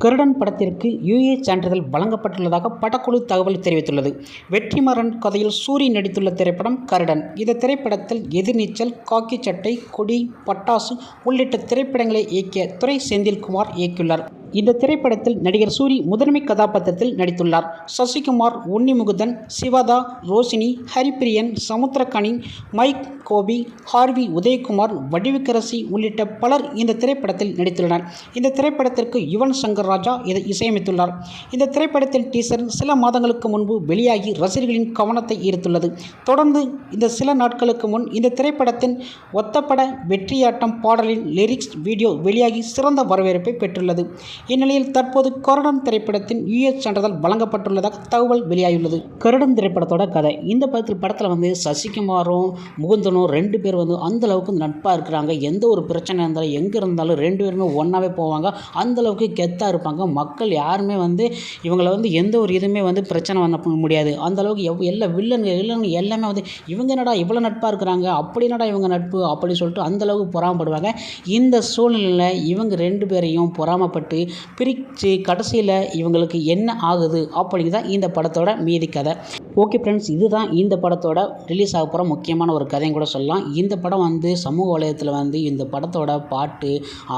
கருடன் படத்திற்கு யுஏ சான்றிதழ் வழங்கப்பட்டுள்ளதாக படக்குழு தகவல் தெரிவித்துள்ளது. வெற்றிமாறன் கதையில் சூரி நடித்துள்ள திரைப்படம் கருடன். இந்த திரைப்படத்தில் எதிர்நீச்சல், காக்கி சட்டை, கொடி, பட்டாசு உள்ளிட்ட திரைப்படங்களை இயக்கிய துரை செந்தில்குமார் இயக்கியுள்ளார். இந்த திரைப்படத்தில் நடிகர் சூரி முதன்மை கதாபாத்திரத்தில் நடித்துள்ளார். சசிகுமார், உன்னிமுகுந்தன், சிவதா, ரோஷினி, ஹரிப்பிரியன், சமுத்திரக்கனி, மைக் கோபி, ஹார்வி உதயகுமார், வடிவுக்கரசி உள்ளிட்ட பலர் இந்த திரைப்படத்தில் நடித்துள்ளனர். இந்த திரைப்படத்திற்கு யுவன் சங்கர் ராஜா இதை இசையமைத்துள்ளார். இந்த திரைப்படத்தின் டீசர் சில மாதங்களுக்கு முன்பு வெளியாகி ரசிகர்களின் கவனத்தை ஈர்த்துள்ளது. தொடர்ந்து இந்த சில நாட்களுக்கு முன் இந்த திரைப்படத்தின் ஒத்தப்பட வெற்றியாட்டம் பாடலின் லிரிக்ஸ் வீடியோ வெளியாகி சிறந்த வரவேற்பை பெற்றுள்ளது. இந்நிலையில் தற்போது கருடன் திரைப்படத்தின் யுஎஸ் சான்றிதழ் வழங்கப்பட்டுள்ளதாக தகவல் வெளியாகியுள்ளது. கருடன் திரைப்படத்தோட கதை. இந்த படத்தில் சசிகுமாரும் முகுந்தனும் 2 பேர் அந்த அளவுக்கு நட்பாக இருக்கிறாங்க. எந்த ஒரு பிரச்சனை இருந்தாலும் எங்கே இருந்தாலும் 2 பேருமே ஒன்றாவே போவாங்க. அந்த அளவுக்கு கெத்தாக இருப்பாங்க. மக்கள் யாருமே இவங்களை எந்த ஒரு இதுவுமே பிரச்சனை பண்ண முடியாது. அந்த அளவுக்கு எல்லா வில்லன் எல்லாமே இவங்க என்னடா இவ்வளோ நட்பாக இருக்கிறாங்க, அப்படி என்னடா இவங்க நட்பு அப்படின்னு சொல்லிட்டு அந்த அளவுக்கு பொறாமப்படுவாங்க. இந்த சூழ்நிலையில் இவங்க 2 பேரையும் பொறாமப்பட்டு பிரித்து கடைசியில் இவங்களுக்கு என்ன ஆகுது அப்படிங்கிறதான் இந்த படத்தோட மீதி கதை. ஓகே ஃப்ரெண்ட்ஸ், இதுதான் இந்த படத்தோட ரிலீஸ் ஆக போகிற முக்கியமான ஒரு கதையும் கூட சொல்லலாம். இந்த படம் சமூக வலையத்தில் இந்த படத்தோட பாட்டு,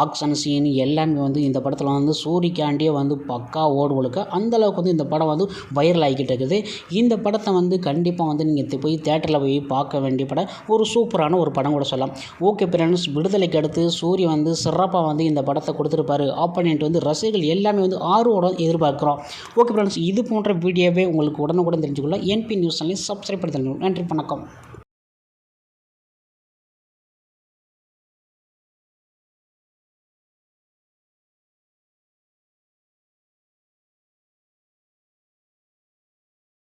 ஆக்ஷன் சீன் எல்லாமே இந்த படத்தில் சூரிக்காண்டியே பக்கா ஓடு ஒழுக்க அந்தளவுக்கு இந்த படம் வைரல் ஆகிக்கிட்டு இருக்குது. இந்த படத்தை கண்டிப்பாக நீங்கள் போய் தேட்டரில் போய் பார்க்க வேண்டிய படம், ஒரு சூப்பரான ஒரு படம் கூட சொல்லலாம். ஓகே ஃப்ரெண்ட்ஸ், விடுதலைக்கு அடுத்து சூரி சிறப்பாக இந்த படத்தை கொடுத்துருப்பாரு அப்படின்ட்டு ரசிகர்கள் எல்லாமே ஆர்வத்தோட எதிர்பார்க்குறோம். ஓகே ஃப்ரெண்ட்ஸ், இது போன்ற வீடியோவே உங்களுக்கு உடனுக்குடன் தெரிஞ்சுக்கொள்ள என்பி நியூஸ் சேனலை சப்ஸ்கிரைப் பண்ணி தரணும். நன்றி, வணக்கம்.